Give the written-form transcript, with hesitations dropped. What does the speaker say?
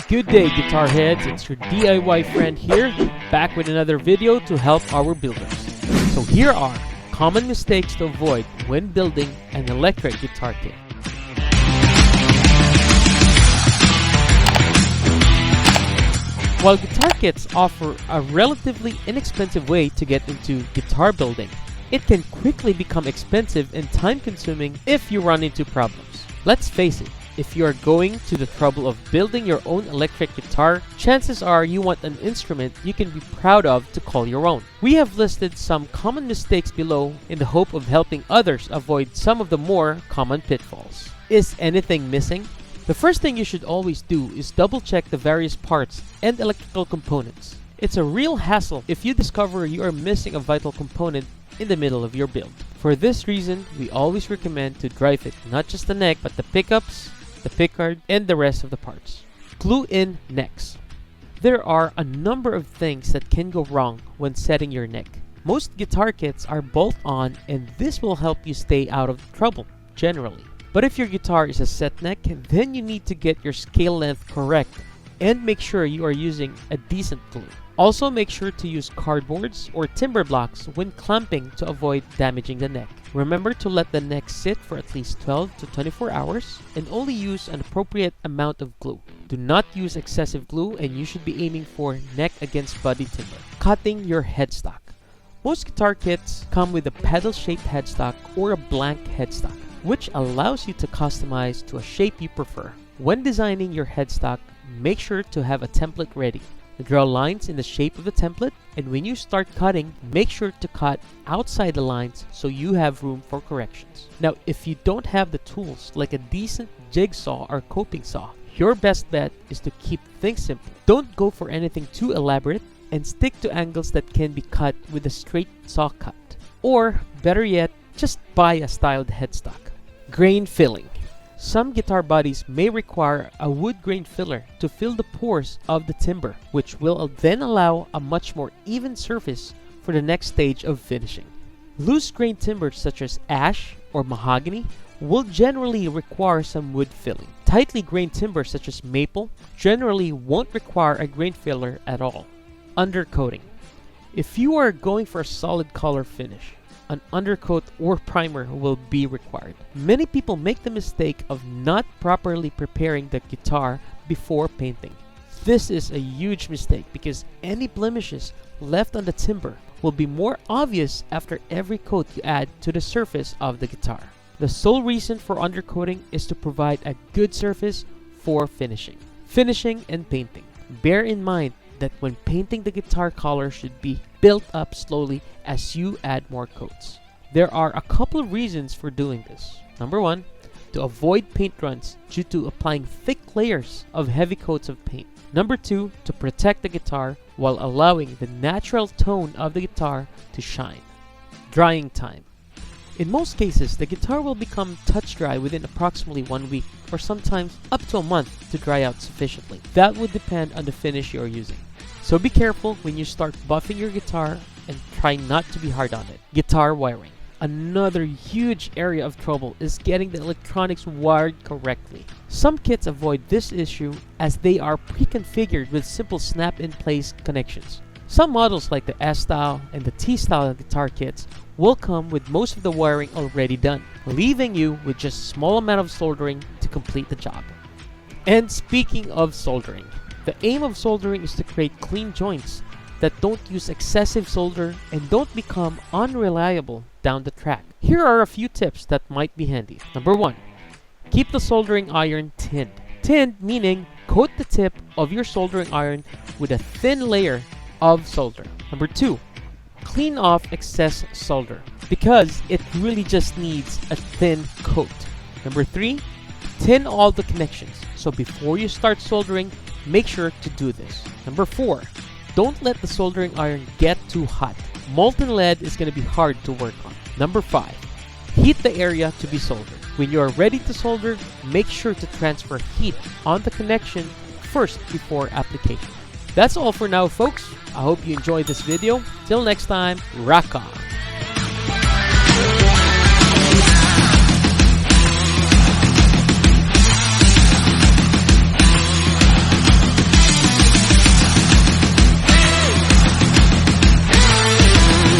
Good day, guitar heads. It's your DIY friend here, back with another video to help our builders. So here are common mistakes to avoid when building an electric guitar kit. While guitar kits offer a relatively inexpensive way to get into guitar building, it can quickly become expensive and time-consuming if you run into problems. Let's face it, if you are going to the trouble of building your own electric guitar, chances are you want an instrument you can be proud of to call your own. We have listed some common mistakes below in the hope of helping others avoid some of the more common pitfalls. Is anything missing? The first thing you should always do is double check the various parts and electrical components. It's a real hassle if you discover you are missing a vital component in the middle of your build. For this reason, we always recommend to dry fit not just the neck but the pickups, the pickguard, and the rest of the parts. Glue in necks. There are a number of things that can go wrong when setting your neck. Most guitar kits are bolt-on, and this will help you stay out of trouble, generally. But if your guitar is a set neck, then you need to get your scale length correct and make sure you are using a decent glue. Also, make sure to use cardboards or timber blocks when clamping to avoid damaging the neck. Remember to let the neck sit for at least 12 to 24 hours and only use an appropriate amount of glue. Do not use excessive glue, and you should be aiming for neck against body timber. Cutting your headstock. Most guitar kits come with a pedal-shaped headstock or a blank headstock, which allows you to customize to a shape you prefer. When designing your headstock, make sure to have a template ready. Draw lines in the shape of the template, and when you start cutting, make sure to cut outside the lines so you have room for corrections. Now, if you don't have the tools like a decent jigsaw or coping saw, your best bet is to keep things simple. Don't go for anything too elaborate, and stick to angles that can be cut with a straight saw cut. Or, better yet, just buy a styled headstock. Grain filling. Some guitar bodies may require a wood grain filler to fill the pores of the timber, which will then allow a much more even surface for the next stage of finishing. Loose grain timbers such as ash or mahogany will generally require some wood filling. Tightly grained timbers such as maple generally won't require a grain filler at all. Undercoating. If you are going for a solid color finish, an undercoat or primer will be required. Many people make the mistake of not properly preparing the guitar before painting. This is a huge mistake because any blemishes left on the timber will be more obvious after every coat you add to the surface of the guitar. The sole reason for undercoating is to provide a good surface for finishing. Finishing and painting. Bear in mind that when painting, the guitar color should be built up slowly as you add more coats. There are a couple of reasons for doing this. Number one, to avoid paint runs due to applying thick layers of heavy coats of paint. Number two, to protect the guitar while allowing the natural tone of the guitar to shine. Drying time. In most cases, the guitar will become touch dry within approximately 1 week, or sometimes up to a month to dry out sufficiently. That would depend on the finish you are using. So be careful when you start buffing your guitar and try not to be hard on it. Guitar wiring. Another huge area of trouble is getting the electronics wired correctly. Some kits avoid this issue as they are pre-configured with simple snap-in-place connections. Some models like the S-style and the T-style guitar kits will come with most of the wiring already done, leaving you with just a small amount of soldering to complete the job. And speaking of soldering, the aim of soldering is to create clean joints that don't use excessive solder and don't become unreliable down the track. Here are a few tips that might be handy. Number one, keep the soldering iron tinned. Tinned meaning coat the tip of your soldering iron with a thin layer of solder. Number two, clean off excess solder because it really just needs a thin coat. Number three, tin all the connections. So before you start soldering, make sure to do this. Number four, don't let the soldering iron get too hot. Molten lead is going to be hard to work on. Number five, heat the area to be soldered. When you are ready to solder, make sure to transfer heat on the connection first before application. That's all for now, folks. I hope you enjoyed this video. Till next time, rock on!